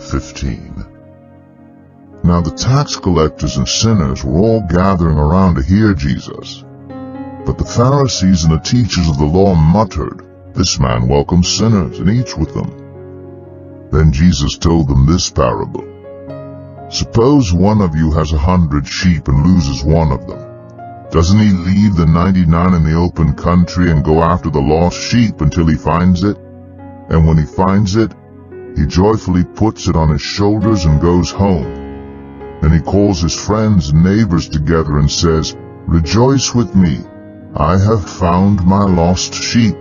15. Now the tax collectors and sinners were all gathering around to hear Jesus. But the Pharisees and the teachers of the law muttered, "This man welcomes sinners and eats with them." Then Jesus told them this parable. Suppose one of you has 100 sheep and loses one of them. Doesn't he leave the 99 in the open country and go after the lost sheep until he finds it? And when he finds it, he joyfully puts it on his shoulders and goes home. Then he calls his friends and neighbors together and says, "Rejoice with me, I have found my lost sheep."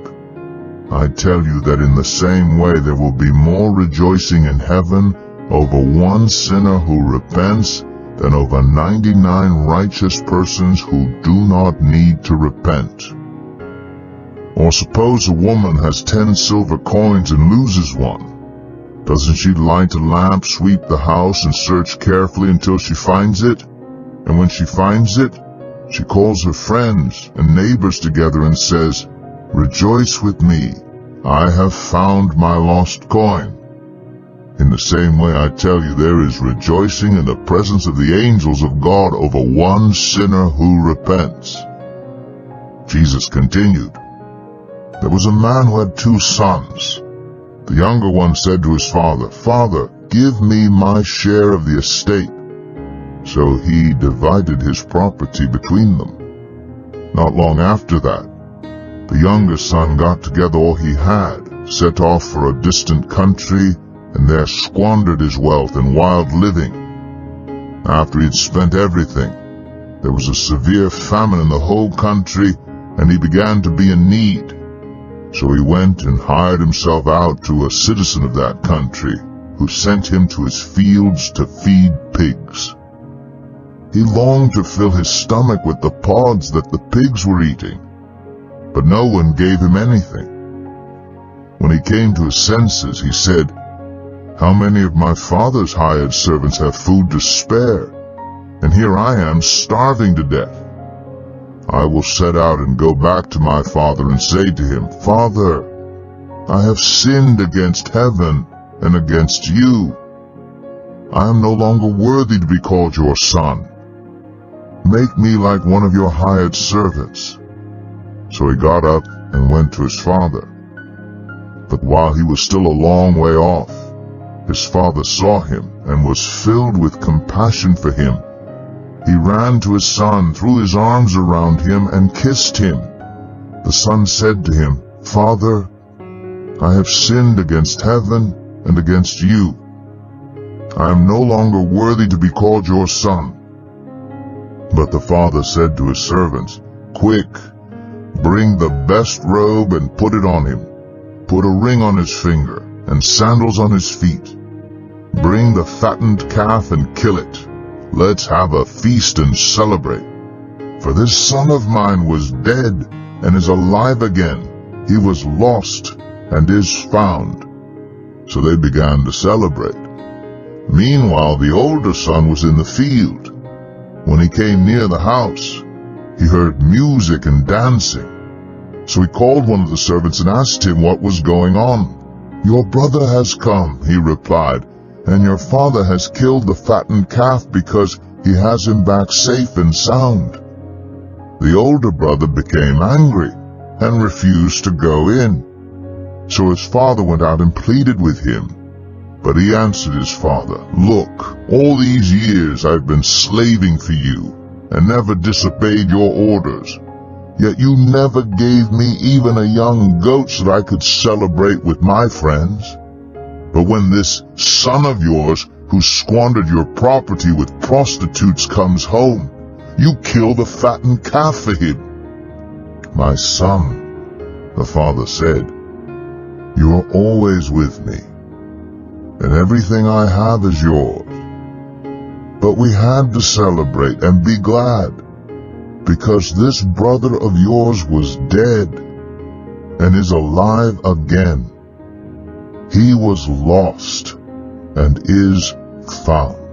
I tell you that in the same way there will be more rejoicing in heaven over one sinner who repents than over 99 righteous persons who do not need to repent. Or suppose a woman has 10 silver coins and loses one. Doesn't she light a lamp, sweep the house, and search carefully until she finds it? And when she finds it, she calls her friends and neighbors together and says, "Rejoice with me, I have found my lost coin." In the same way I tell you, there is rejoicing in the presence of the angels of God over one sinner who repents. Jesus continued, There was a man who had 2 sons. The younger one said to his father, "Father, give me my share of the estate." So he divided his property between them. Not long after that, the younger son got together all he had, set off for a distant country, and there squandered his wealth in wild living. After he had spent everything, there was a severe famine in the whole country, and he began to be in need. So he went and hired himself out to a citizen of that country, who sent him to his fields to feed pigs. He longed to fill his stomach with the pods that the pigs were eating, but no one gave him anything. When he came to his senses, he said, "How many of my father's hired servants have food to spare, and here I am starving to death? I will set out and go back to my father and say to him, 'Father, I have sinned against heaven and against you. I am no longer worthy to be called your son. Make me like one of your hired servants.' So he got up and went to his father. But while he was still a long way off, his father saw him and was filled with compassion for him. He ran to his son, threw his arms around him, and kissed him. The son said to him, 'Father, I have sinned against heaven and against you. I am no longer worthy to be called your son.' But the father said to his servants, 'Quick, bring the best robe and put it on him. Put a ring on his finger and sandals on his feet. Bring the fattened calf and kill it. Let's have a feast and celebrate. For this son of mine was dead and is alive again. He was lost and is found.' So they began to celebrate. Meanwhile, the older son was in the field. When he came near the house, he heard music and dancing. So he called one of the servants and asked him what was going on. 'Your brother has come,' he replied, 'and your father has killed the fattened calf because he has him back safe and sound.' The older brother became angry and refused to go in. So his father went out and pleaded with him. But he answered his father, 'Look, all these years I've been slaving for you and never disobeyed your orders. Yet you never gave me even a young goat so that I could celebrate with my friends. But when this son of yours, who squandered your property with prostitutes, comes home, you kill the fattened calf for him.' 'My son,' the father said, 'you are always with me, and everything I have is yours. But we had to celebrate and be glad, because this brother of yours was dead and is alive again. He was lost and is found.'"